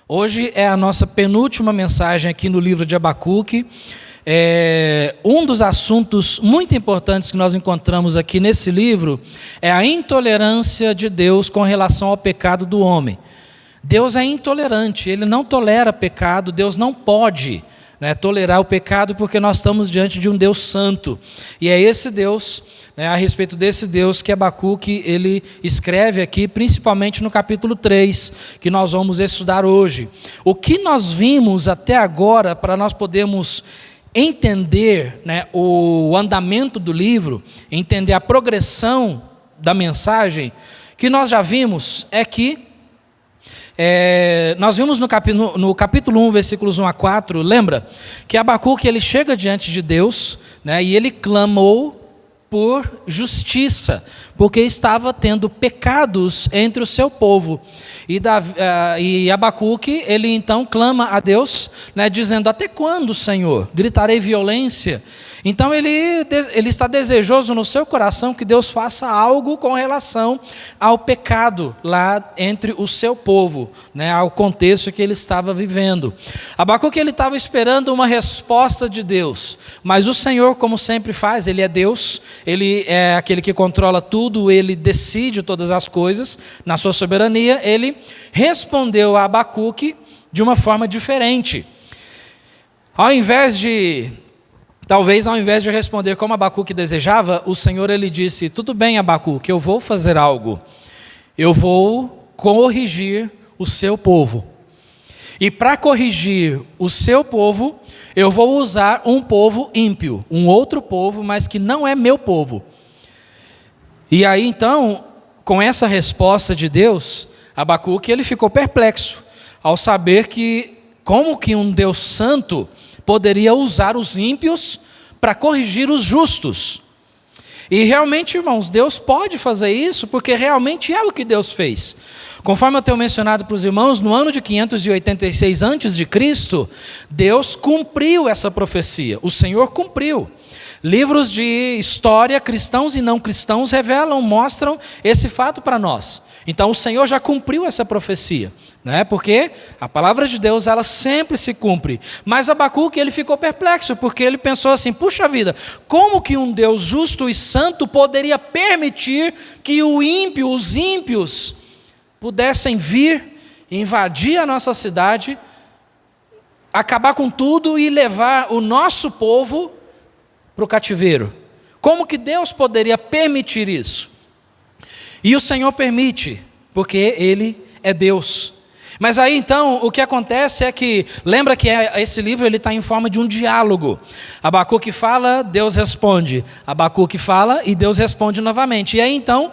Hoje é a nossa penúltima mensagem aqui no livro de Abacuque. Um dos assuntos muito importantes que nós encontramos aqui nesse livro é a intolerância de Deus com relação ao pecado do homem. Deus é intolerante, Ele não tolera pecado, Deus não pode tolerar o pecado, porque nós estamos diante de um Deus santo. E é esse Deus, a respeito desse Deus que Abacuque ele escreve aqui, principalmente no capítulo 3, que nós vamos estudar hoje. O que nós vimos até agora, para nós podermos entender o andamento do livro, entender a progressão da mensagem, que nós já vimos é que nós vimos no capítulo 1, versículos 1 a 4, lembra? Que Abacuque ele chega diante de Deus, e ele clamou por justiça, porque estava tendo pecados entre o seu povo. E Abacuque, ele então clama a Deus, dizendo: até quando, Senhor? Gritarei violência? Então ele está desejoso no seu coração que Deus faça algo com relação ao pecado lá entre o seu povo, ao contexto que ele estava vivendo. Abacuque ele estava esperando uma resposta de Deus, mas o Senhor, como sempre faz, Ele é Deus, Ele é aquele que controla tudo, Ele decide todas as coisas, na sua soberania. Ele respondeu a Abacuque de uma forma diferente. Talvez ao invés de responder como Abacuque desejava, o Senhor ele disse: tudo bem, Abacuque, eu vou fazer algo. Eu vou corrigir o seu povo. E para corrigir o seu povo, eu vou usar um povo ímpio, um outro povo, mas que não é meu povo. E aí então, com essa resposta de Deus, Abacuque ele ficou perplexo, ao saber que como que um Deus santo poderia usar os ímpios para corrigir os justos. E realmente, irmãos, Deus pode fazer isso, porque realmente é o que Deus fez. Conforme eu tenho mencionado para os irmãos, no ano de 586 a.C., Deus cumpriu essa profecia, o Senhor cumpriu. Livros de história, cristãos e não cristãos, mostram esse fato para nós. Então o Senhor já cumpriu essa profecia, porque a palavra de Deus ela sempre se cumpre. Mas Abacuque ele ficou perplexo, porque ele pensou assim: puxa vida, como que um Deus justo e santo poderia permitir que os ímpios pudessem vir, invadir a nossa cidade, acabar com tudo e levar o nosso povo para o cativeiro? Como que Deus poderia permitir isso? E o Senhor permite, porque Ele é Deus. Mas aí então, o que acontece é que, lembra que esse livro está em forma de um diálogo. Abacuque fala, Deus responde. Abacuque fala e Deus responde novamente. E aí então,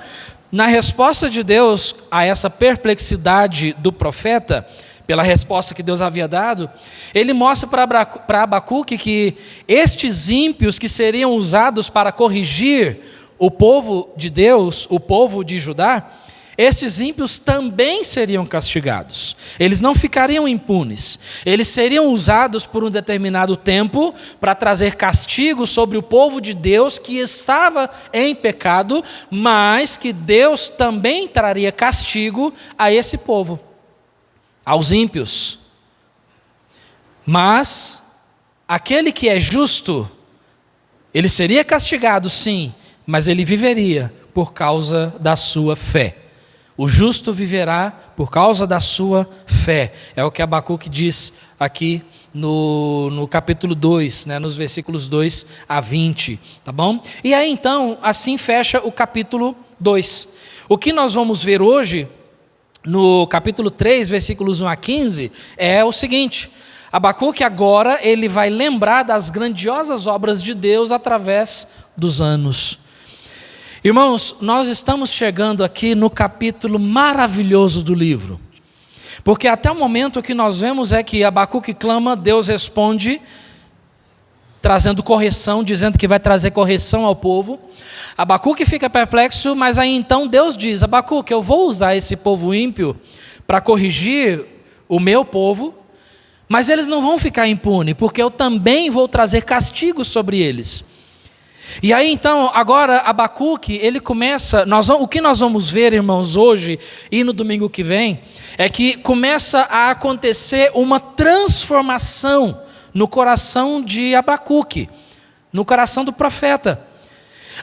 na resposta de Deus a essa perplexidade do profeta, pela resposta que Deus havia dado, ele mostra para Abacuque que estes ímpios que seriam usados para corrigir o povo de Deus, o povo de Judá, esses ímpios também seriam castigados. Eles não ficariam impunes. Eles seriam usados por um determinado tempo para trazer castigo sobre o povo de Deus que estava em pecado, mas que Deus também traria castigo a esse povo, aos ímpios. Mas aquele que é justo, ele seria castigado, sim, mas ele viveria por causa da sua fé. O justo viverá por causa da sua fé. É o que Abacuque diz aqui no capítulo 2, nos versículos 2 a 20, tá bom? E aí então, assim fecha o capítulo 2. O que nós vamos ver hoje, no capítulo 3, versículos 1 a 15, é o seguinte: Abacuque agora ele vai lembrar das grandiosas obras de Deus através dos anos. Irmãos, nós estamos chegando aqui no capítulo maravilhoso do livro, porque até o momento o que nós vemos é que Abacuque clama, Deus responde, trazendo correção, dizendo que vai trazer correção ao povo. Abacuque fica perplexo, mas aí então Deus diz: Abacuque, eu vou usar esse povo ímpio para corrigir o meu povo, mas eles não vão ficar impunes, porque eu também vou trazer castigo sobre eles. E aí então, agora Abacuque, ele começa, o que nós vamos ver, irmãos, hoje e no domingo que vem, é que começa a acontecer uma transformação no coração de Abacuque, no coração do profeta.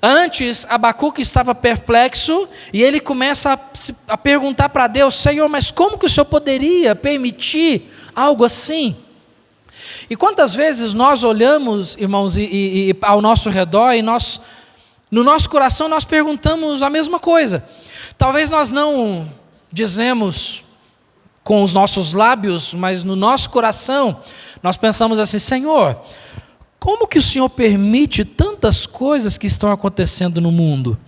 Antes, Abacuque estava perplexo e ele começa a perguntar para Deus: Senhor, mas como que o Senhor poderia permitir algo assim? E quantas vezes nós olhamos, irmãos, e ao nosso redor, e no nosso coração nós perguntamos a mesma coisa. Talvez nós não dizemos com os nossos lábios, mas no nosso coração nós pensamos assim: Senhor, como que o Senhor permite tantas coisas que estão acontecendo no mundo?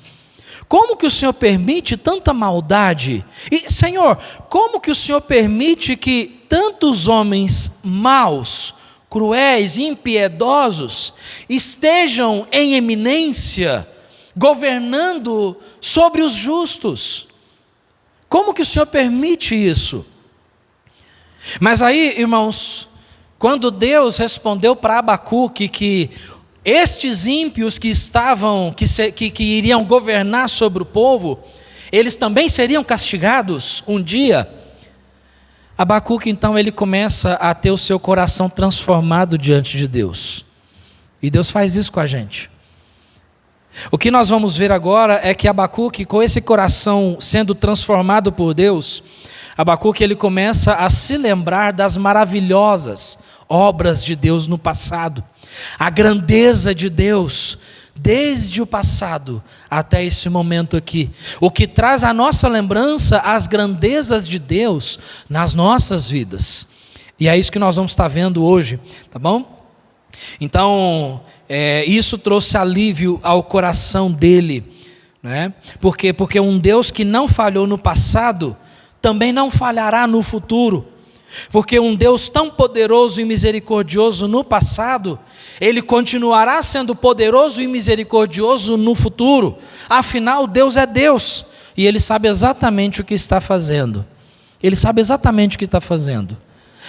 Como que o Senhor permite tanta maldade? E, Senhor, como que o Senhor permite que tantos homens maus, cruéis, impiedosos, estejam em eminência, governando sobre os justos? Como que o Senhor permite isso? Mas aí, irmãos, quando Deus respondeu para Abacuque que estes ímpios que iriam governar sobre o povo, eles também seriam castigados um dia, Abacuque então ele começa a ter o seu coração transformado diante de Deus. E Deus faz isso com a gente. O que nós vamos ver agora é que Abacuque, com esse coração sendo transformado por Deus, Abacuque ele começa a se lembrar das maravilhosas obras de Deus no passado, a grandeza de Deus desde o passado até esse momento aqui, o que traz à nossa lembrança as grandezas de Deus nas nossas vidas. E é isso que nós vamos estar vendo hoje, tá bom? Então, isso trouxe alívio ao coração dele, né? Porque um Deus que não falhou no passado também não falhará no futuro. Porque um Deus tão poderoso e misericordioso no passado, Ele continuará sendo poderoso e misericordioso no futuro. Afinal, Deus é Deus, e Ele sabe exatamente o que está fazendo. Ele sabe exatamente o que está fazendo.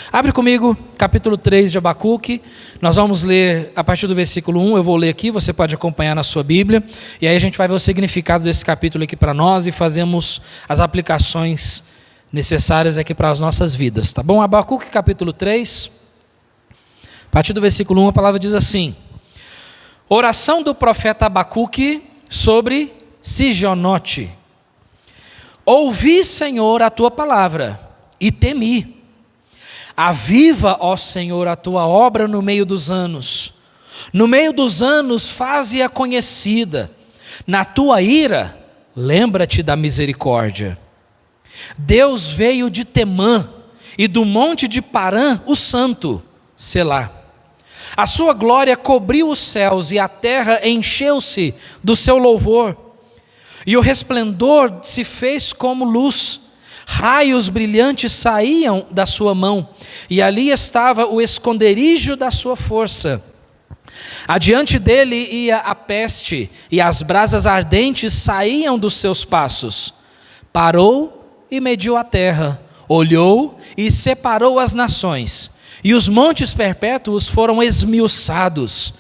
Abre comigo, capítulo 3 de Abacuque, nós vamos ler a partir do versículo 1, eu vou ler aqui, você pode acompanhar na sua Bíblia, e aí a gente vai ver o significado desse capítulo aqui para nós, e fazemos as aplicações necessárias aqui para as nossas vidas, tá bom? Abacuque capítulo 3, a partir do versículo 1, a palavra diz assim: oração do profeta Abacuque sobre Sigionote. Ouvi, Senhor, a tua palavra, e temi. Aviva, ó Senhor, a tua obra no meio dos anos. No meio dos anos, faze-a conhecida. Na tua ira, lembra-te da misericórdia. Deus veio de Temã, e do monte de Parã, o santo, Selá. A sua glória cobriu os céus, e a terra encheu-se do seu louvor. E o resplendor se fez como luz. Raios brilhantes saíam da sua mão, e ali estava o esconderijo da sua força. Adiante dele ia a peste, e as brasas ardentes saíam dos seus passos. Parou e mediu a terra, olhou e separou as nações, e os montes perpétuos foram esmiuçados.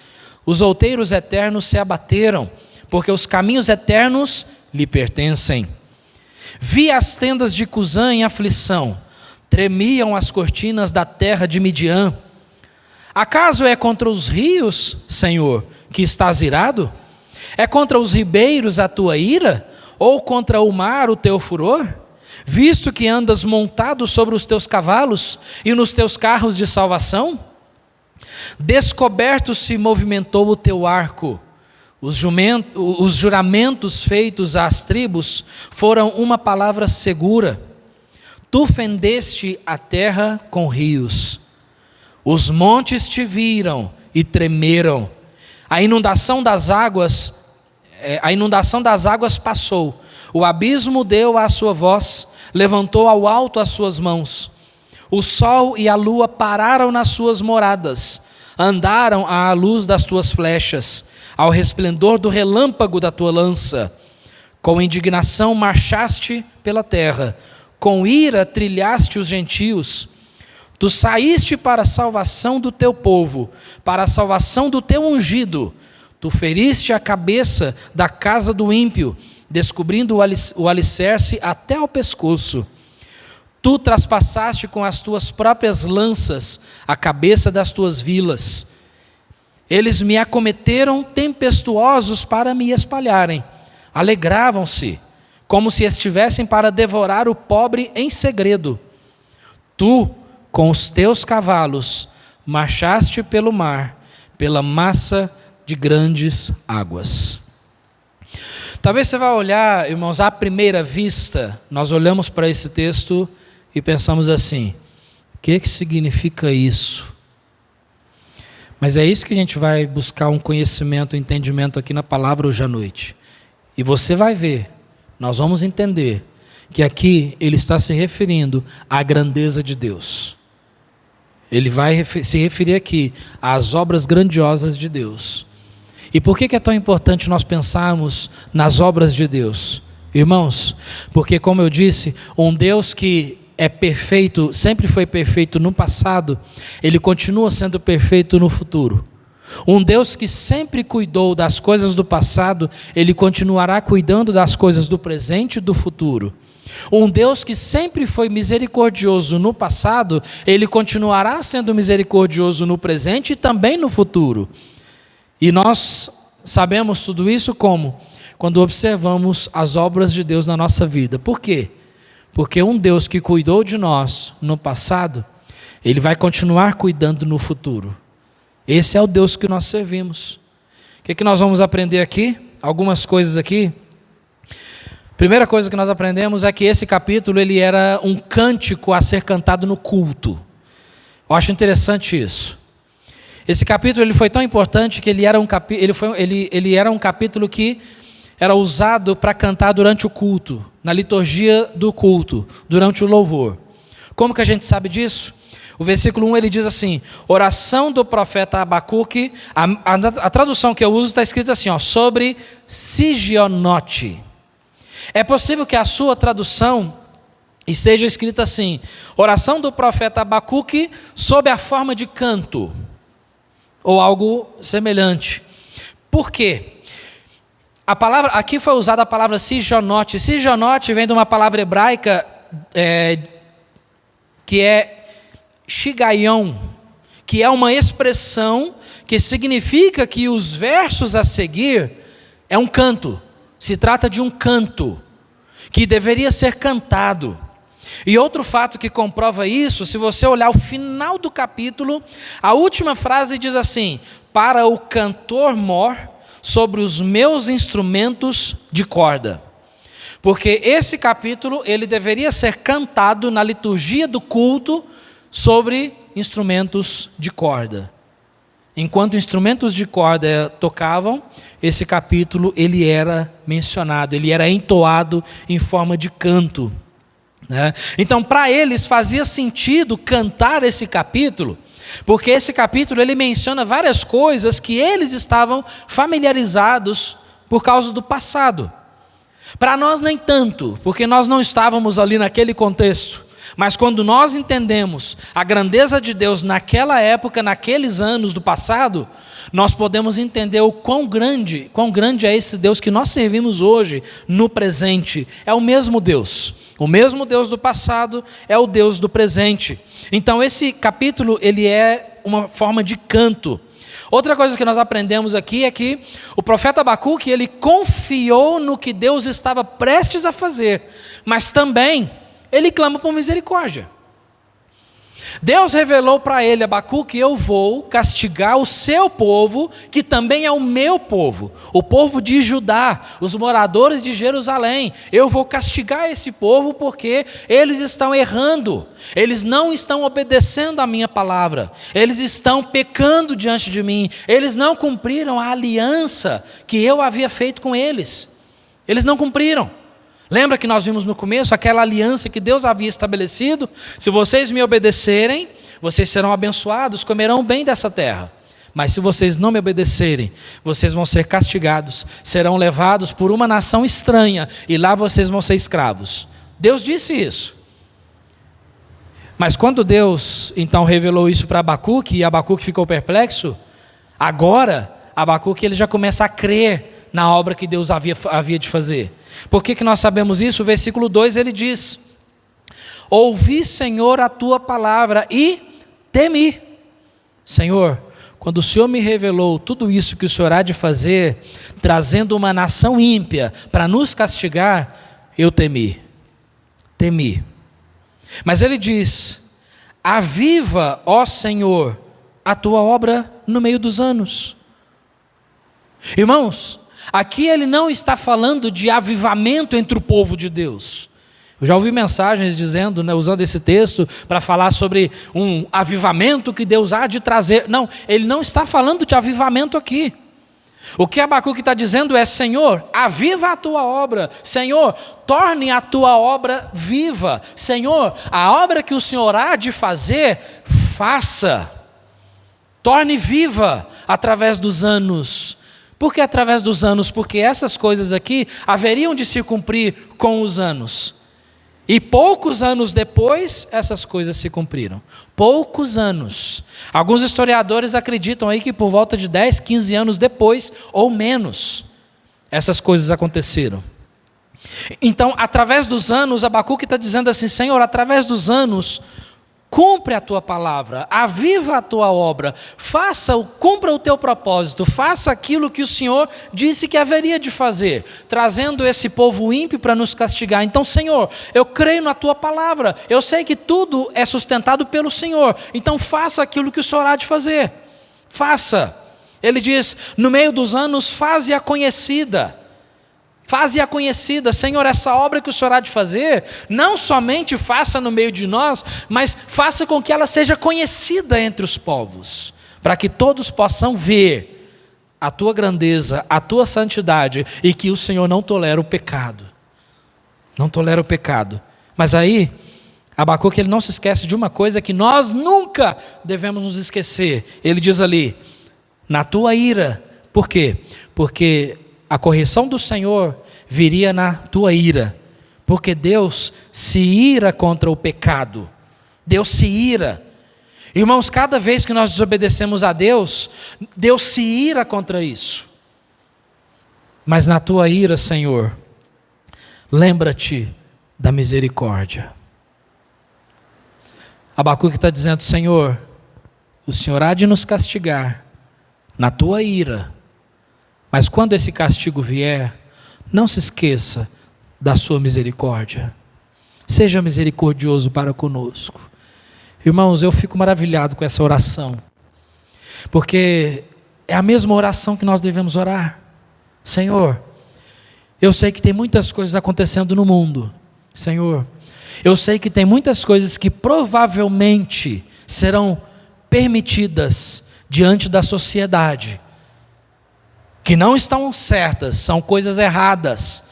Os outeiros eternos se abateram, porque os caminhos eternos lhe pertencem. Vi as tendas de Cusã em aflição, tremiam as cortinas da terra de Midian. Acaso é contra os rios, Senhor, que estás irado? É contra os ribeiros a tua ira? Ou contra o mar o teu furor? Visto que andas montado sobre os teus cavalos e nos teus carros de salvação? Descoberto se movimentou o teu arco. Os juramentos feitos às tribos foram uma palavra segura. Tu fendeste a terra com rios. Os montes te viram e tremeram. A inundação das águas passou. O abismo deu à sua voz, levantou ao alto as suas mãos. O sol e a lua pararam nas suas moradas, andaram à luz das tuas flechas, ao resplendor do relâmpago da tua lança. Com indignação marchaste pela terra, com ira trilhaste os gentios. Tu saíste para a salvação do teu povo, para a salvação do teu ungido. Tu feriste a cabeça da casa do ímpio, descobrindo o alicerce até ao pescoço. Tu traspassaste com as tuas próprias lanças a cabeça das tuas vilas. Eles me acometeram tempestuosos para me espalharem. Alegravam-se, como se estivessem para devorar o pobre em segredo. Tu, com os teus cavalos, marchaste pelo mar, pela massa de grandes águas. Talvez você vá olhar, irmãos, à primeira vista, nós olhamos para esse texto e pensamos assim: o que significa isso? Mas é isso que a gente vai buscar um conhecimento, um entendimento aqui na palavra hoje à noite. E você vai ver, nós vamos entender, que aqui ele está se referindo à grandeza de Deus. Ele vai se referir aqui às obras grandiosas de Deus. E por que é tão importante nós pensarmos nas obras de Deus? Irmãos, porque como eu disse, um Deus que é perfeito, sempre foi perfeito no passado, ele continua sendo perfeito no futuro. Um Deus que sempre cuidou das coisas do passado, ele continuará cuidando das coisas do presente e do futuro. Um Deus que sempre foi misericordioso no passado, ele continuará sendo misericordioso no presente e também no futuro. E nós sabemos tudo isso como? Quando observamos as obras de Deus na nossa vida. Por quê? Porque um Deus que cuidou de nós no passado, ele vai continuar cuidando no futuro. Esse é o Deus que nós servimos. O que nós vamos aprender aqui? Algumas coisas aqui. Primeira coisa que nós aprendemos é que esse capítulo ele era um cântico a ser cantado no culto. Eu acho interessante isso. Esse capítulo ele foi tão importante que ele era um capítulo que era usado para cantar durante o culto, na liturgia do culto, durante o louvor. Como que a gente sabe disso? O versículo 1 ele diz assim: oração do profeta Abacuque. A tradução que eu uso está escrita assim, sobre Sigionote. É possível que a sua tradução esteja escrita assim: oração do profeta Abacuque sob a forma de canto, ou algo semelhante. Por quê? Aqui foi usada a palavra Sigionote. Sigionote vem de uma palavra hebraica que é Shigaion, que é uma expressão que significa que os versos a seguir é um canto. Se trata de um canto que deveria ser cantado. E outro fato que comprova isso, se você olhar o final do capítulo, a última frase diz assim: para o cantor mor sobre os meus instrumentos de corda. Porque esse capítulo, ele deveria ser cantado na liturgia do culto sobre instrumentos de corda. Enquanto instrumentos de corda tocavam, esse capítulo ele era mencionado, ele era entoado em forma de canto. Então, para eles fazia sentido cantar esse capítulo, porque esse capítulo ele menciona várias coisas que eles estavam familiarizados por causa do passado. Para nós nem tanto, porque nós não estávamos ali naquele contexto. Mas quando nós entendemos a grandeza de Deus naquela época, naqueles anos do passado, nós podemos entender o quão grande é esse Deus que nós servimos hoje, no presente. É o mesmo Deus do passado é o Deus do presente. Então esse capítulo, ele é uma forma de canto. Outra coisa que nós aprendemos aqui é que o profeta Abacuque, ele confiou no que Deus estava prestes a fazer, mas também ele clama por misericórdia. Deus revelou para ele, Abacuque: eu vou castigar o seu povo, que também é o meu povo, o povo de Judá, os moradores de Jerusalém. Eu vou castigar esse povo porque eles estão errando, eles não estão obedecendo a minha palavra, eles estão pecando diante de mim, eles não cumpriram a aliança que eu havia feito com eles, eles não cumpriram. Lembra que nós vimos no começo aquela aliança que Deus havia estabelecido? Se vocês me obedecerem, vocês serão abençoados, comerão bem dessa terra. Mas se vocês não me obedecerem, vocês vão ser castigados, serão levados por uma nação estranha, e lá vocês vão ser escravos. Deus disse isso. Mas quando Deus então revelou isso para Abacuque, e Abacuque ficou perplexo, agora Abacuque ele já começa a crer na obra que Deus havia de fazer. Por que nós sabemos isso? O versículo 2 ele diz: ouvi, Senhor, a tua palavra e temi. Senhor, quando o Senhor me revelou tudo isso que o Senhor há de fazer, trazendo uma nação ímpia para nos castigar, eu temi. Mas ele diz: aviva, ó Senhor, a tua obra no meio dos anos. Irmãos, aqui ele não está falando de avivamento entre o povo de Deus. Eu já ouvi mensagens dizendo, usando esse texto para falar sobre um avivamento que Deus há de trazer. Não, ele não está falando de avivamento aqui. O que Abacuque está dizendo é: Senhor, aviva a tua obra. Senhor, torne a tua obra viva. Senhor, a obra que o Senhor há de fazer, faça. Torne viva através dos anos. Por que através dos anos? Porque essas coisas aqui haveriam de se cumprir com os anos. E poucos anos depois, essas coisas se cumpriram. Poucos anos. Alguns historiadores acreditam aí que por volta de 10, 15 anos depois, ou menos, essas coisas aconteceram. Então, através dos anos, Abacuque está dizendo assim: Senhor, através dos anos, cumpre a tua palavra, aviva a tua obra, cumpra o teu propósito, faça aquilo que o Senhor disse que haveria de fazer, trazendo esse povo ímpio para nos castigar. Então, Senhor, eu creio na tua palavra, eu sei que tudo é sustentado pelo Senhor, então faça aquilo que o Senhor há de fazer, faça. Ele diz: no meio dos anos, faze-a conhecida. Faze-a conhecida. Senhor, essa obra que o Senhor há de fazer, não somente faça no meio de nós, mas faça com que ela seja conhecida entre os povos, para que todos possam ver a tua grandeza, a tua santidade, e que o Senhor não tolera o pecado. Não tolera o pecado. Mas aí, Abacuque ele não se esquece de uma coisa que nós nunca devemos nos esquecer. Ele diz ali: na tua ira. Por quê? Porque a correção do Senhor viria na tua ira, porque Deus se ira contra o pecado. Deus se ira. Irmãos, cada vez que nós desobedecemos a Deus, Deus se ira contra isso. Mas na tua ira, Senhor, lembra-te da misericórdia. Abacuque está dizendo: Senhor, o Senhor há de nos castigar na tua ira, mas quando esse castigo vier, não se esqueça da sua misericórdia. Seja misericordioso para conosco. Irmãos, eu fico maravilhado com essa oração, porque é a mesma oração que nós devemos orar. Senhor, eu sei que tem muitas coisas acontecendo no mundo. Senhor, eu sei que tem muitas coisas que provavelmente serão permitidas diante da sociedade, que não estão certas, são coisas erradas,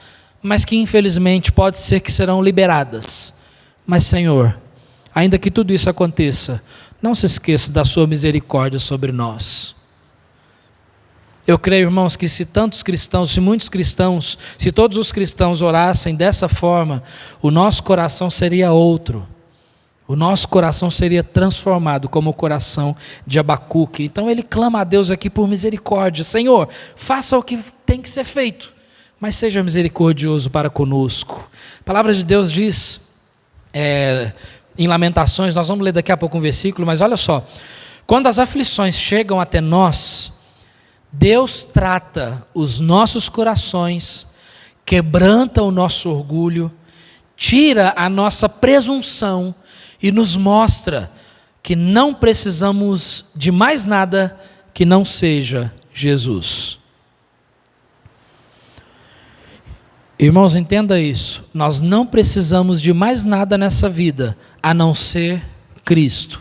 mas que infelizmente pode ser que serão liberadas. Mas Senhor, ainda que tudo isso aconteça, não se esqueça da sua misericórdia sobre nós. Eu creio, irmãos, que se muitos cristãos, se todos os cristãos orassem dessa forma, o nosso coração seria outro. O nosso coração seria transformado como o coração de Abacuque. Então ele clama a Deus aqui por misericórdia. Senhor, faça o que tem que ser feito, mas seja misericordioso para conosco. A palavra de Deus diz, em Lamentações, nós vamos ler daqui a pouco um versículo, mas olha só. Quando as aflições chegam até nós, Deus trata os nossos corações, quebranta o nosso orgulho, tira a nossa presunção e nos mostra que não precisamos de mais nada que não seja Jesus. Irmãos, entenda isso. Nós não precisamos de mais nada nessa vida a não ser Cristo.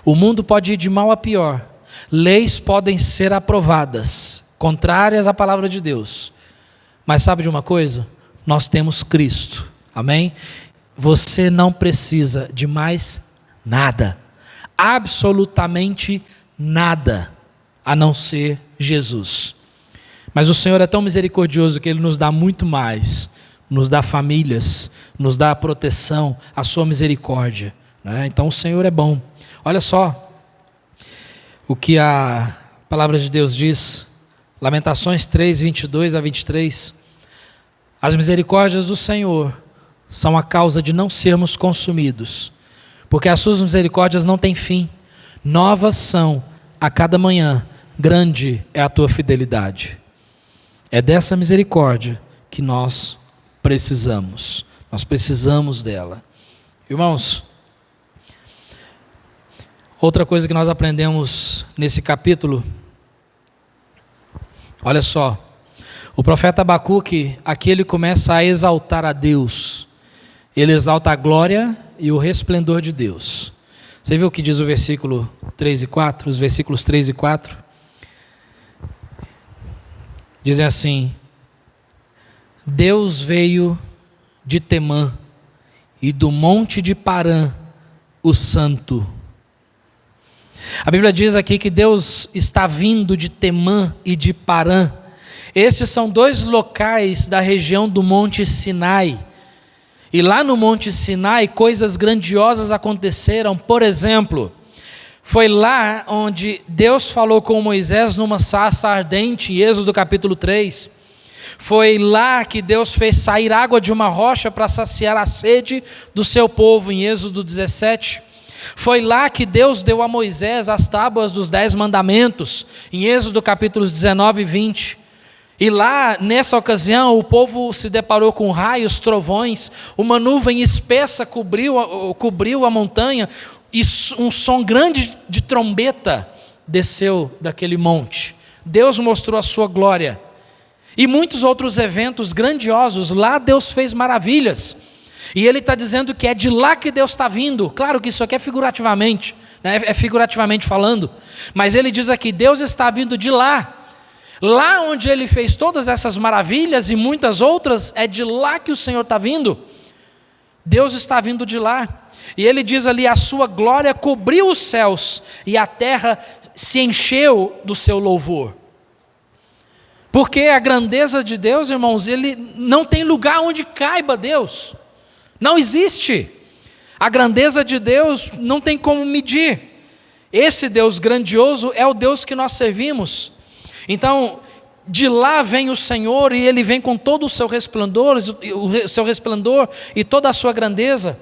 O mundo pode ir de mal a pior. Leis podem ser aprovadas, contrárias à palavra de Deus. Mas sabe de uma coisa? Nós temos Cristo. Amém? Você não precisa de mais nada, absolutamente nada, a não ser Jesus. Mas o Senhor é tão misericordioso que Ele nos dá muito mais, nos dá famílias, nos dá a proteção, a sua misericórdia, né? Então o Senhor é bom. Olha só o que a palavra de Deus diz, Lamentações 3, 22 a 23, as misericórdias do Senhor são a causa de não sermos consumidos, porque as suas misericórdias não têm fim, novas são a cada manhã, grande é a tua fidelidade. É dessa misericórdia que nós precisamos dela. Irmãos, outra coisa que nós aprendemos nesse capítulo, olha só, o profeta Abacuque, aqui ele começa a exaltar a Deus, ele exalta a glória e o resplendor de Deus. Você viu o que diz o versículo 3 e 4? Os versículos 3 e 4 dizem assim: Deus veio de Temã e do monte de Parã, o santo. A Bíblia diz aqui que Deus está vindo de Temã e de Parã. Estes são dois locais da região do Monte Sinai. E lá no Monte Sinai, coisas grandiosas aconteceram. Por exemplo, foi lá onde Deus falou com Moisés numa sarça ardente, em Êxodo capítulo 3. Foi lá que Deus fez sair água de uma rocha para saciar a sede do seu povo, em Êxodo 17. Foi lá que Deus deu a Moisés as tábuas dos 10 mandamentos, em Êxodo capítulos 19 e 20. E lá, nessa ocasião, o povo se deparou com raios, trovões, uma nuvem espessa cobriu a montanha, e um som grande de trombeta desceu daquele monte. Deus mostrou a sua glória. E muitos outros eventos grandiosos, lá Deus fez maravilhas. E ele está dizendo que é de lá que Deus está vindo. Claro que isso aqui é figurativamente, né? É figurativamente falando. Mas ele diz aqui, Deus está vindo de lá. Lá onde ele fez todas essas maravilhas e muitas outras, é de lá que o Senhor está vindo. Deus está vindo de lá. E ele diz ali, a sua glória cobriu os céus e a terra se encheu do seu louvor. Porque a grandeza de Deus, irmãos, ele não tem lugar onde caiba Deus. Não existe. A grandeza de Deus não tem como medir. Esse Deus grandioso é o Deus que nós servimos. Então, de lá vem o Senhor e ele vem com todo o seu resplendor e toda a sua grandeza.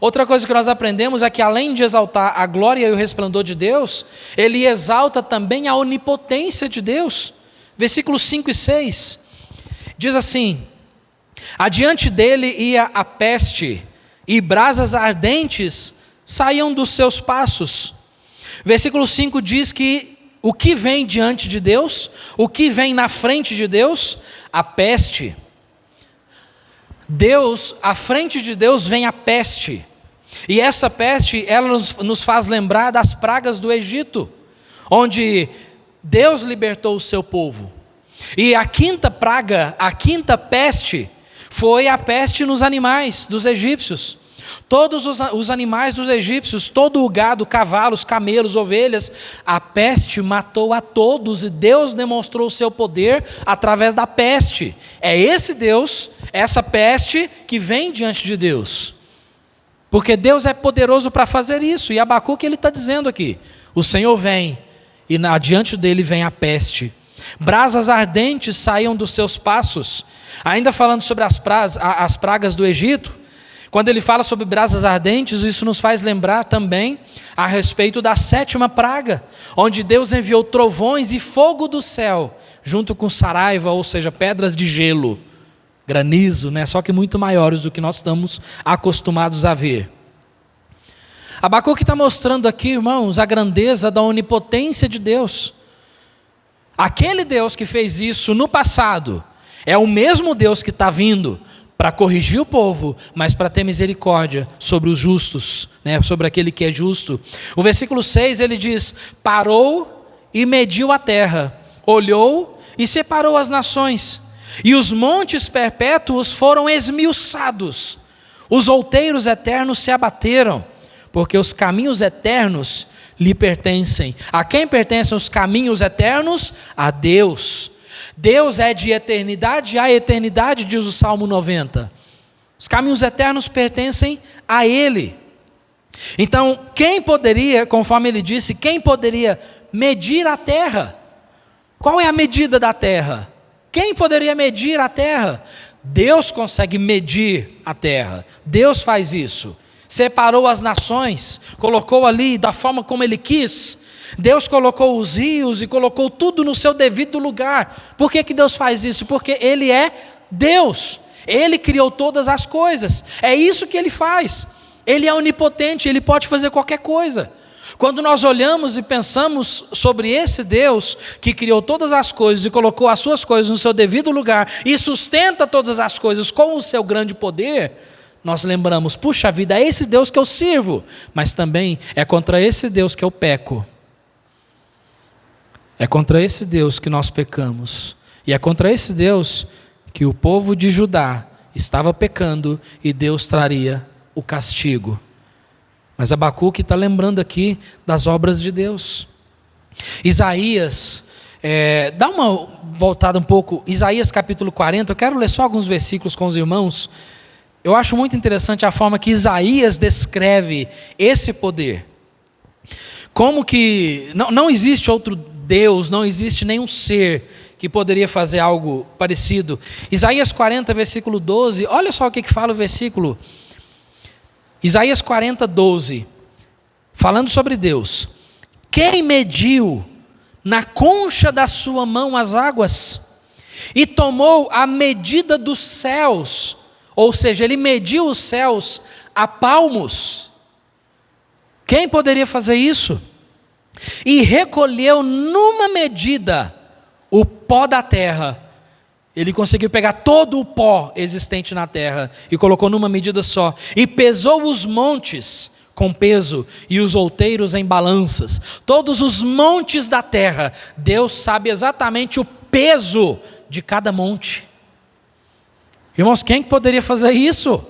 Outra coisa que nós aprendemos é que além de exaltar a glória e o resplendor de Deus, ele exalta também a onipotência de Deus. Versículos 5 e 6, diz assim: adiante dele ia a peste, e brasas ardentes saíam dos seus passos. Versículo 5 diz que o que vem diante de Deus, o que vem na frente de Deus, a peste. Deus, à frente de Deus vem a peste. E essa peste, ela nos faz lembrar das pragas do Egito, onde Deus libertou o seu povo. E a quinta praga, a quinta peste, foi a peste nos animais dos egípcios. Todos os animais dos egípcios, todo o gado, cavalos, camelos, ovelhas, a peste matou a todos e Deus demonstrou o seu poder através da peste. É esse Deus, essa peste que vem diante de Deus. Porque Deus é poderoso para fazer isso. E Abacuque ele está dizendo aqui, o Senhor vem e adiante dele vem a peste. Brasas ardentes saíam dos seus passos. Ainda falando sobre as pragas do Egito, quando ele fala sobre brasas ardentes, isso nos faz lembrar também a respeito da 7ª praga, onde Deus enviou trovões e fogo do céu, junto com saraiva, ou seja, pedras de gelo, granizo, né? Só que muito maiores do que nós estamos acostumados a ver. Abacuque está mostrando aqui, irmãos, a grandeza da onipotência de Deus. Aquele Deus que fez isso no passado, é o mesmo Deus que está vindo para corrigir o povo, mas para ter misericórdia sobre os justos, né? Sobre aquele que é justo. O versículo 6 ele diz, parou e mediu a terra, olhou e separou as nações, e os montes perpétuos foram esmiuçados, os outeiros eternos se abateram, porque os caminhos eternos lhe pertencem. A quem pertencem os caminhos eternos? A Deus. Deus é de eternidade a eternidade, diz o Salmo 90. Os caminhos eternos pertencem a Ele. Então, quem poderia, conforme ele disse, quem poderia medir a terra? Qual é a medida da terra? Quem poderia medir a terra? Deus consegue medir a terra. Deus faz isso. Separou as nações, colocou ali da forma como Ele quis. Deus colocou os rios e colocou tudo no seu devido lugar. Por que Deus faz isso? Porque Ele é Deus. Ele criou todas as coisas. É isso que Ele faz. Ele é onipotente, Ele pode fazer qualquer coisa. Quando nós olhamos e pensamos sobre esse Deus que criou todas as coisas e colocou as suas coisas no seu devido lugar e sustenta todas as coisas com o seu grande poder, nós lembramos, puxa vida, é esse Deus que eu sirvo, mas também é contra esse Deus que eu peco. É contra esse Deus que nós pecamos. E é contra esse Deus que o povo de Judá estava pecando e Deus traria o castigo. Mas Abacuque está lembrando aqui das obras de Deus. Isaías, dá uma voltada um pouco, Isaías capítulo 40, eu quero ler só alguns versículos com os irmãos. Eu acho muito interessante a forma que Isaías descreve esse poder. Como que não existe outro Deus, não existe nenhum ser que poderia fazer algo parecido. Isaías 40, versículo 12, olha só o que fala o versículo. Isaías 40, 12, falando sobre Deus. Quem mediu na concha da sua mão as águas e tomou a medida dos céus, ou seja, ele mediu os céus a palmos. Quem poderia fazer isso? E recolheu numa medida o pó da terra. Ele conseguiu pegar todo o pó existente na terra e colocou numa medida só. E pesou os montes com peso e os outeiros em balanças. Todos os montes da terra, Deus sabe exatamente o peso de cada monte. Irmãos, quem poderia fazer isso?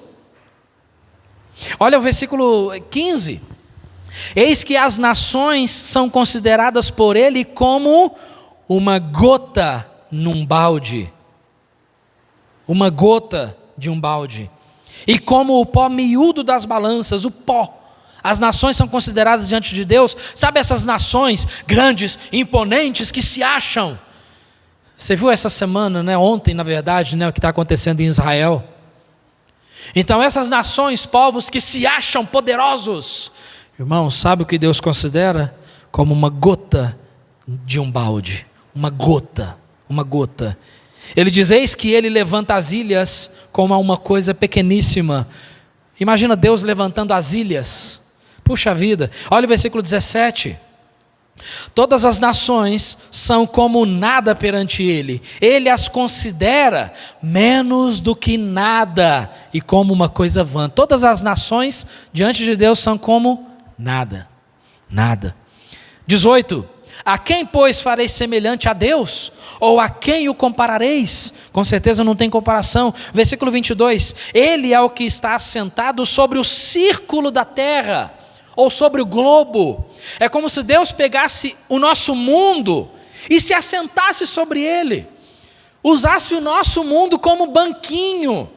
Olha o versículo 15. Eis que as nações são consideradas por ele como uma gota num balde. Uma gota de um balde. E como o pó miúdo das balanças, o pó. As nações são consideradas diante de Deus. Sabe essas nações grandes, imponentes, que se acham? Você viu essa semana, né? Ontem, na verdade, né? O que está acontecendo em Israel. Então essas nações, povos que se acham poderosos. Irmãos, sabe o que Deus considera? Como uma gota de um balde. Uma gota. Uma gota. Ele diz, eis que ele levanta as ilhas como uma coisa pequeníssima. Imagina Deus levantando as ilhas. Puxa vida, olha o versículo 17. Todas as nações são como nada perante ele. Ele as considera menos do que nada e como uma coisa vã. Todas as nações diante de Deus são como nada. Nada. 18. A quem, pois, fareis semelhante a Deus? Ou a quem o comparareis? Com certeza não tem comparação. Versículo 22. Ele é o que está assentado sobre o círculo da terra, ou sobre o globo. É como se Deus pegasse o nosso mundo e se assentasse sobre ele. Usasse o nosso mundo como banquinho.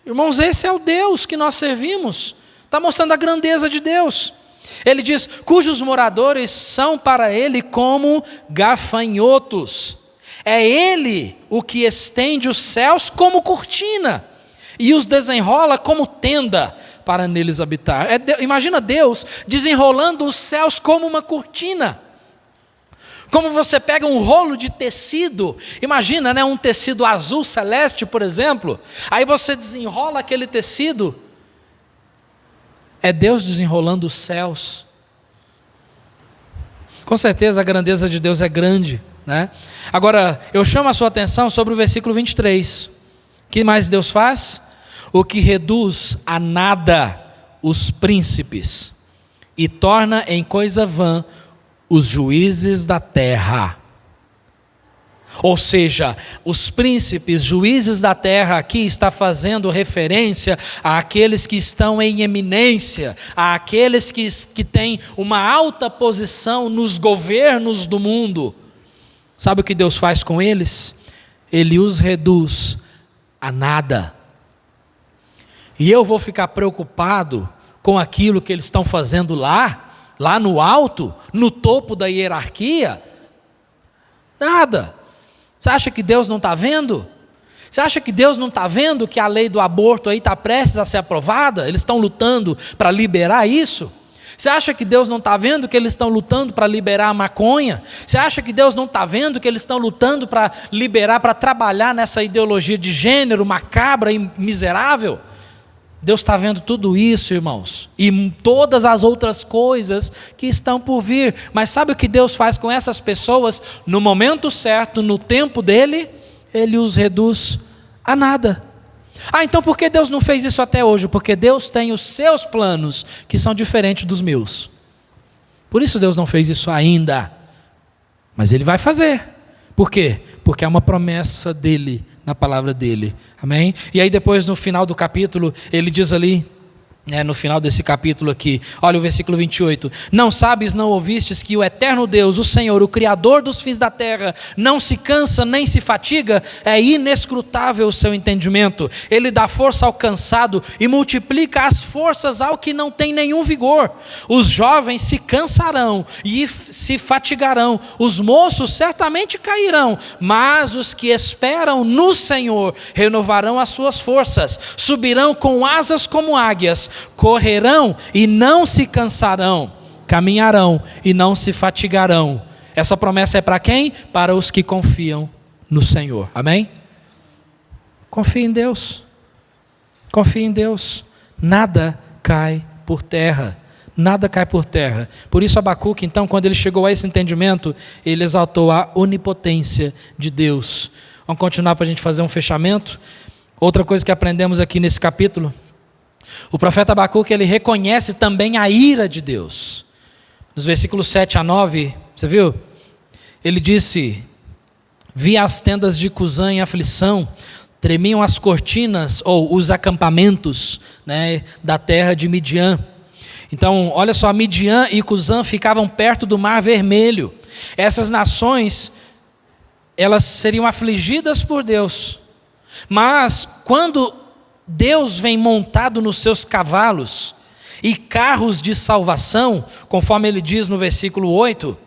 Irmãos, esse é o Deus que nós servimos. Está mostrando a grandeza de Deus. Ele diz, cujos moradores são para ele como gafanhotos. É ele o que estende os céus como cortina e os desenrola como tenda para neles habitar. Imagina Deus desenrolando os céus como uma cortina. Como você pega um rolo de tecido, imagina, né, um tecido azul celeste, por exemplo, aí você desenrola aquele tecido. É Deus desenrolando os céus. Com certeza a grandeza de Deus é grande, né? Agora, eu chamo a sua atenção sobre o versículo 23. O que mais Deus faz? O que reduz a nada os príncipes e torna em coisa vã os juízes da terra. Ou seja, os príncipes, juízes da terra, aqui está fazendo referência àqueles que estão em eminência, àqueles que têm uma alta posição nos governos do mundo. Sabe o que Deus faz com eles? Ele os reduz a nada. E eu vou ficar preocupado com aquilo que eles estão fazendo lá no alto, no topo da hierarquia? Nada. Você acha que Deus não está vendo? Você acha que Deus não está vendo que a lei do aborto aí está prestes a ser aprovada? Eles estão lutando para liberar isso? Você acha que Deus não está vendo que eles estão lutando para liberar a maconha? Você acha que Deus não está vendo que eles estão lutando para liberar, para trabalhar nessa ideologia de gênero macabra e miserável? Deus está vendo tudo isso, irmãos, e todas as outras coisas que estão por vir. Mas sabe o que Deus faz com essas pessoas? No momento certo, no tempo dele, Ele os reduz a nada. Então por que Deus não fez isso até hoje? Porque Deus tem os seus planos, que são diferentes dos meus. Por isso Deus não fez isso ainda. Mas Ele vai fazer. Por quê? Porque é uma promessa dEle, na palavra dEle. Amém? E aí depois no final do capítulo, ele diz ali, no final desse capítulo aqui, olha o versículo 28, não sabes, não ouvistes que o eterno Deus, o Senhor, o Criador dos fins da terra, não se cansa nem se fatiga? É inescrutável o seu entendimento, Ele dá força ao cansado e multiplica as forças ao que não tem nenhum vigor. Os jovens se cansarão e se fatigarão, os moços certamente cairão, mas os que esperam no Senhor renovarão as suas forças, subirão com asas como águias, correrão e não se cansarão, caminharão e não se fatigarão. Essa promessa é para quem? Para os que confiam no Senhor. Amém? Confie em Deus. Confie em Deus. Nada cai por terra. Nada cai por terra. Por isso Abacuque, então, quando ele chegou a esse entendimento, ele exaltou a onipotência de Deus. Vamos continuar para a gente fazer um fechamento. Outra coisa que aprendemos aqui nesse capítulo, o profeta Abacuque, ele reconhece também a ira de Deus. Nos versículos 7 a 9, você viu? Ele disse, vi as tendas de Cusã em aflição, tremiam as cortinas, ou os acampamentos, da terra de Midian. Então, olha só, Midian e Cusã ficavam perto do Mar Vermelho. Essas nações, elas seriam afligidas por Deus. Mas, quando Deus vem montado nos seus cavalos e carros de salvação, conforme ele diz no versículo 8,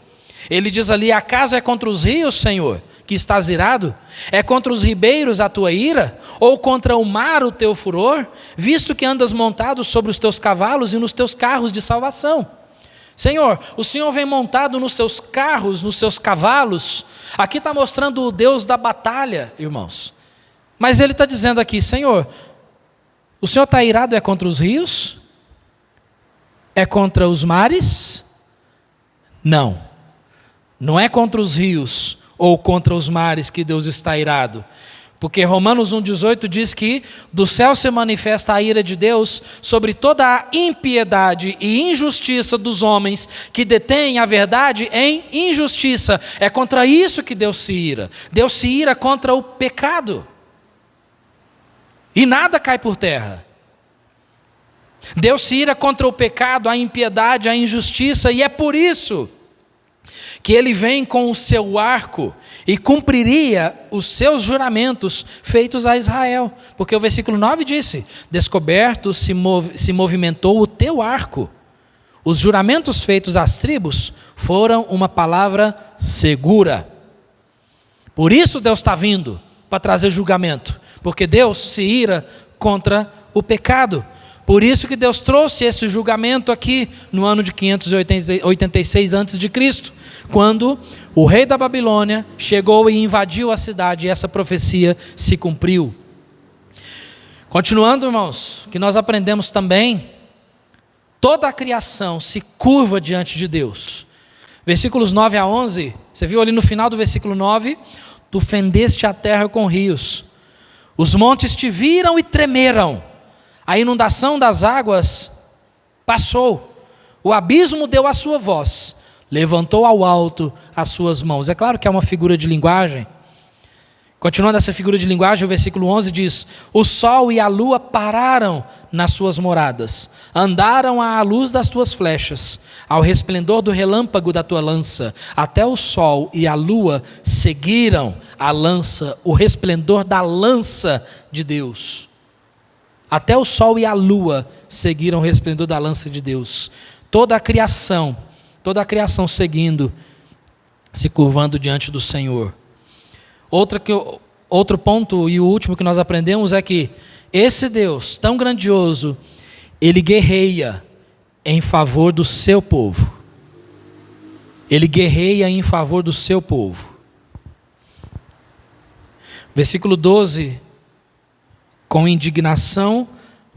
ele diz ali, acaso é contra os rios, Senhor, que estás irado? É contra os ribeiros a tua ira? Ou contra o mar o teu furor? Visto que andas montado sobre os teus cavalos e nos teus carros de salvação. Senhor, o Senhor vem montado nos seus carros, nos seus cavalos. Aqui está mostrando o Deus da batalha, irmãos. Mas ele está dizendo aqui, Senhor, o Senhor está irado é contra os rios? É contra os mares? Não. Não é contra os rios ou contra os mares que Deus está irado. Porque Romanos 1,18 diz que do céu se manifesta a ira de Deus sobre toda a impiedade e injustiça dos homens que detêm a verdade em injustiça. É contra isso que Deus se ira. Deus se ira contra o pecado. E nada cai por terra. Deus se ira contra o pecado, a impiedade, a injustiça, e é por isso que Ele vem com o seu arco e cumpriria os seus juramentos feitos a Israel. Porque o versículo 9 disse, descoberto se movimentou o teu arco. Os juramentos feitos às tribos foram uma palavra segura. Por isso Deus está vindo para trazer julgamento. Porque Deus se ira contra o pecado. Por isso que Deus trouxe esse julgamento aqui no ano de 586 a.C., quando o rei da Babilônia chegou e invadiu a cidade, e essa profecia se cumpriu. Continuando, irmãos, que nós aprendemos também, toda a criação se curva diante de Deus. Versículos 9 a 11, você viu ali no final do versículo 9, tu fendeste a terra com rios, os montes te viram e tremeram, a inundação das águas passou, o abismo deu a sua voz, levantou ao alto as suas mãos. É claro que é uma figura de linguagem. Continuando essa figura de linguagem, o versículo 11 diz, o sol e a lua pararam nas suas moradas, andaram à luz das tuas flechas, ao resplendor do relâmpago da tua lança, até o sol e a lua seguiram a lança, o resplendor da lança de Deus. Até o sol e a lua seguiram o resplendor da lança de Deus. Toda a criação seguindo se curvando diante do Senhor. Outro ponto e o último que nós aprendemos é que esse Deus tão grandioso, Ele guerreia em favor do seu povo. Ele guerreia em favor do seu povo. Versículo 12: com indignação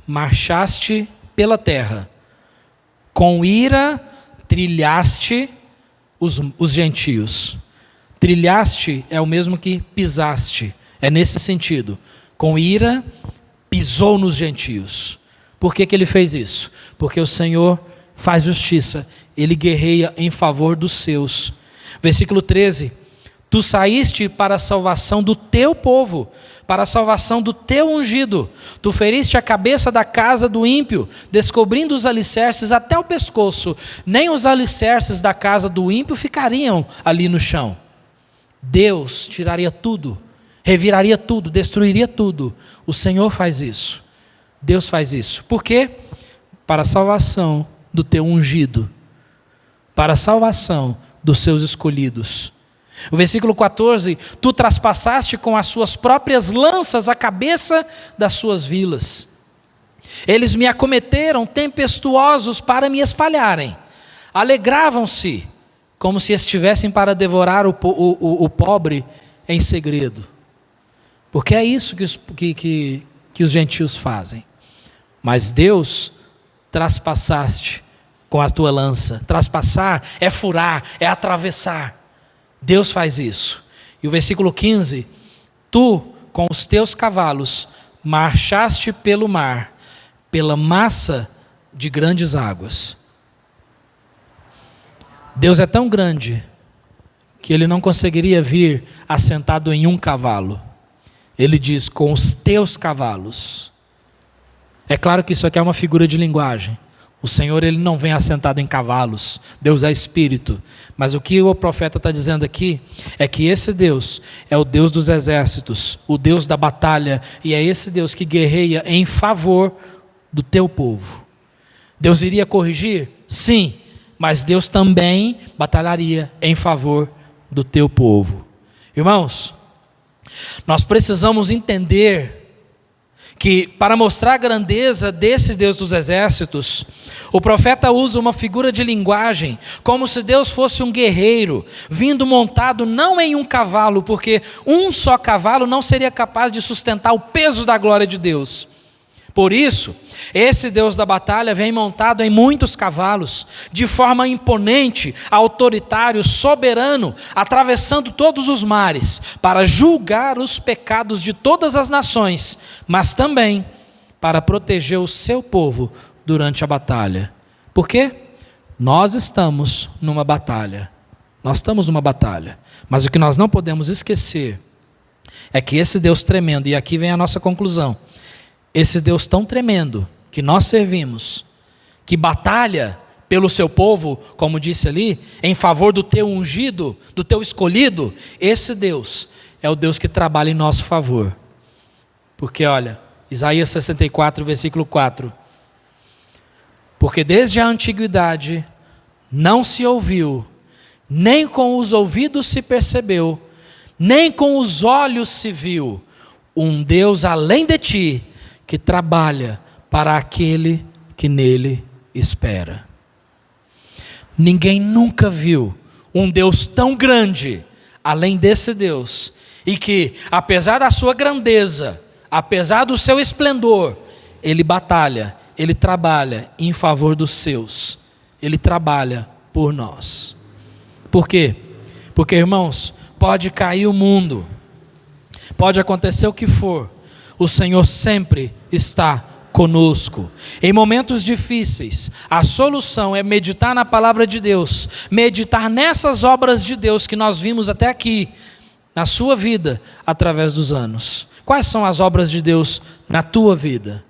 marchaste pela terra, com ira trilhaste os gentios. Trilhaste é o mesmo que pisaste, é nesse sentido. Com ira pisou nos gentios. Por que ele fez isso? Porque o Senhor faz justiça, Ele guerreia em favor dos seus. Versículo 13: tu saíste para a salvação do teu povo, para a salvação do teu ungido. Tu feriste a cabeça da casa do ímpio, descobrindo os alicerces até o pescoço. Nem os alicerces da casa do ímpio ficariam ali no chão. Deus tiraria tudo, reviraria tudo, destruiria tudo. O Senhor faz isso. Deus faz isso. Por quê? Para a salvação do teu ungido, para a salvação dos seus escolhidos. O versículo 14: tu traspassaste com as suas próprias lanças a cabeça das suas vilas. Eles me acometeram tempestuosos para me espalharem. Alegravam-se como se estivessem para devorar o pobre em segredo. Porque é isso que os gentios fazem. Mas Deus, traspassaste com a tua lança. Traspassar é furar, é atravessar. Deus faz isso. E o versículo 15: tu, com os teus cavalos, marchaste pelo mar, pela massa de grandes águas. Deus é tão grande que Ele não conseguiria vir assentado em um cavalo. Ele diz: com os teus cavalos. É claro que isso aqui é uma figura de linguagem. O Senhor, Ele não vem assentado em cavalos. Deus é Espírito. Mas o que o profeta está dizendo aqui é que esse Deus é o Deus dos exércitos, o Deus da batalha, e é esse Deus que guerreia em favor do teu povo. Deus iria corrigir? Sim, mas Deus também batalharia em favor do teu povo. Irmãos, nós precisamos entender que, para mostrar a grandeza desse Deus dos exércitos, o profeta usa uma figura de linguagem, como se Deus fosse um guerreiro, vindo montado não em um cavalo, porque um só cavalo não seria capaz de sustentar o peso da glória de Deus. Por isso, esse Deus da batalha vem montado em muitos cavalos, de forma imponente, autoritário, soberano, atravessando todos os mares, para julgar os pecados de todas as nações, mas também para proteger o seu povo durante a batalha. Por quê? Nós estamos numa batalha. Nós estamos numa batalha. Mas o que nós não podemos esquecer é que esse Deus tremendo, e aqui vem a nossa conclusão, esse Deus tão tremendo que nós servimos, que batalha pelo seu povo, como disse ali, em favor do teu ungido, do teu escolhido, esse Deus é o Deus que trabalha em nosso favor. Porque olha, Isaías 64, versículo 4: porque desde a antiguidade não se ouviu, nem com os ouvidos se percebeu, nem com os olhos se viu, um Deus além de ti, que trabalha para aquele que nele espera. Ninguém nunca viu um Deus tão grande, além desse Deus, e que, apesar da sua grandeza, apesar do seu esplendor, Ele batalha, Ele trabalha em favor dos seus, Ele trabalha por nós. Por quê? Porque, irmãos, pode cair o mundo, pode acontecer o que for, o Senhor sempre está conosco. Em momentos difíceis, a solução é meditar na palavra de Deus, meditar nessas obras de Deus que nós vimos até aqui, na sua vida, através dos anos. Quais são as obras de Deus na tua vida?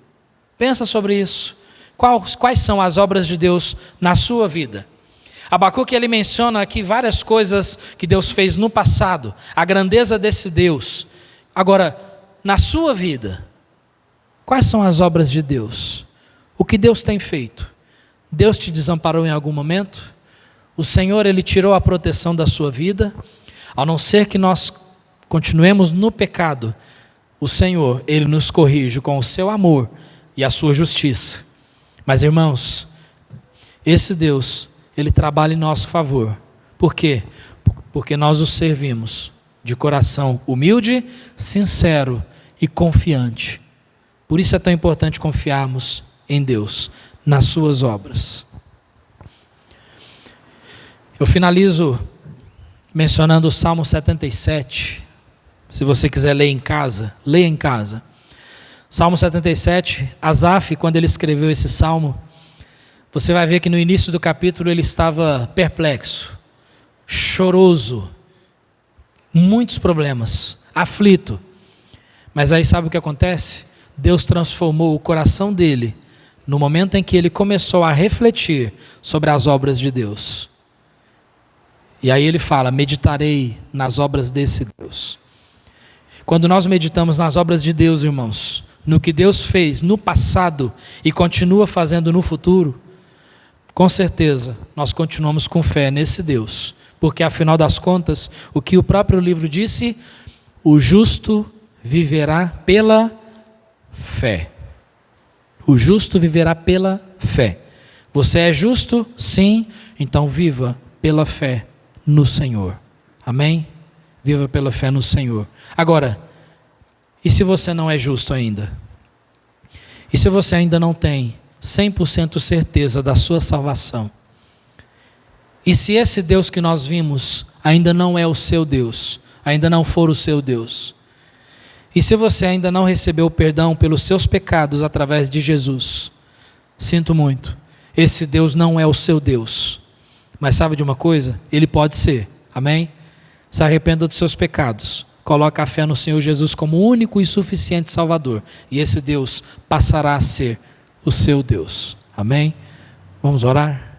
Pensa sobre isso. Quais são as obras de Deus na sua vida? Abacuque, ele menciona aqui várias coisas que Deus fez no passado, a grandeza desse Deus. Agora, na sua vida, quais são as obras de Deus? O que Deus tem feito? Deus te desamparou em algum momento? O Senhor, Ele tirou a proteção da sua vida, a não ser que nós continuemos no pecado, o Senhor, Ele nos corrige com o seu amor e a sua justiça. Mas, irmãos, esse Deus, Ele trabalha em nosso favor. Por quê? Porque nós o servimos de coração humilde, sincero e confiante. Por isso é tão importante confiarmos em Deus, nas suas obras. Eu finalizo mencionando o Salmo 77. Se você quiser ler em casa, leia em casa. Salmo 77, Asaf, quando ele escreveu esse salmo, você vai ver que no início do capítulo ele estava perplexo, choroso, muitos problemas, aflito. Mas aí sabe o que acontece? Deus transformou o coração dele no momento em que ele começou a refletir sobre as obras de Deus. E aí ele fala: meditarei nas obras desse Deus. Quando nós meditamos nas obras de Deus, irmãos, no que Deus fez no passado e continua fazendo no futuro, com certeza nós continuamos com fé nesse Deus, porque afinal das contas, o que o próprio livro disse, o justo viverá pela fé. O justo viverá pela fé. Você é justo? Sim. Então viva pela fé no Senhor. Amém? Viva pela fé no Senhor. Agora, e se você não é justo ainda? E se você ainda não tem 100% certeza da sua salvação? E se esse Deus que nós vimos ainda não é o seu Deus, ainda não for o seu Deus? E se você ainda não recebeu o perdão pelos seus pecados através de Jesus? Sinto muito, esse Deus não é o seu Deus. Mas sabe de uma coisa? Ele pode ser, amém? Se arrependa dos seus pecados, coloque a fé no Senhor Jesus como único e suficiente Salvador, e esse Deus passará a ser o seu Deus, amém? Vamos orar?